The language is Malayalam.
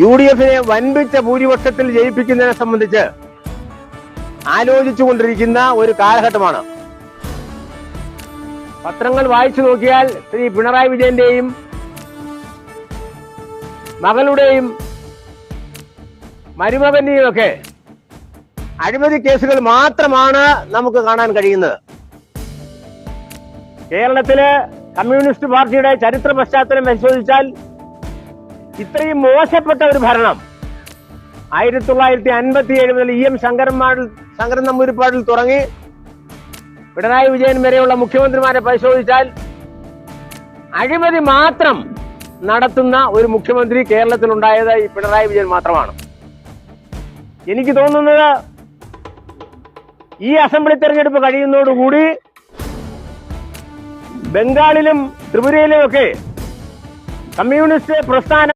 UDFിനെ വൻപിച്ച ഭൂരിപക്ഷത്തിൽ ജയിപ്പിക്കുന്നതിനെ സംബന്ധിച്ച് ആലോചിച്ചുകൊണ്ടിരിക്കുന്ന ഒരു കാലഘട്ടമാണ്. പത്രങ്ങൾ വായിച്ചു നോക്കിയാൽ ശ്രീ പിണറായി വിജയന്റെയും മകളുടെയും മരുമകന്റെയും ഒക്കെ അഴിമതി കേസുകൾ മാത്രമാണ് നമുക്ക് കാണാൻ കഴിയുന്നത്. കേരളത്തില് കമ്മ്യൂണിസ്റ്റ് പാർട്ടിയുടെ ചരിത്ര പശ്ചാത്തലം പരിശോധിച്ചാൽ ഇത്രയും മോശപ്പെട്ട ഒരു ഭരണം 1957 മുതൽ EM ശങ്കരൻ നമ്പൂതിരിപ്പാടിൽ തുടങ്ങി പിണറായി വിജയൻ വരെയുള്ള മുഖ്യമന്ത്രിമാരെ പരിശോധിച്ചാൽ അഴിമതി മാത്രം നടത്തുന്ന ഒരു മുഖ്യമന്ത്രി കേരളത്തിൽ ഉണ്ടായത് ഈ പിണറായി വിജയൻ മാത്രമാണ്. എനിക്ക് തോന്നുന്നത് ഈ അസംബ്ലി തെരഞ്ഞെടുപ്പ് കഴിയുന്നതോടുകൂടി ബംഗാളിലും ത്രിപുരയിലും ഒക്കെ കമ്മ്യൂണിസ്റ്റ് പ്രസ്ഥാനം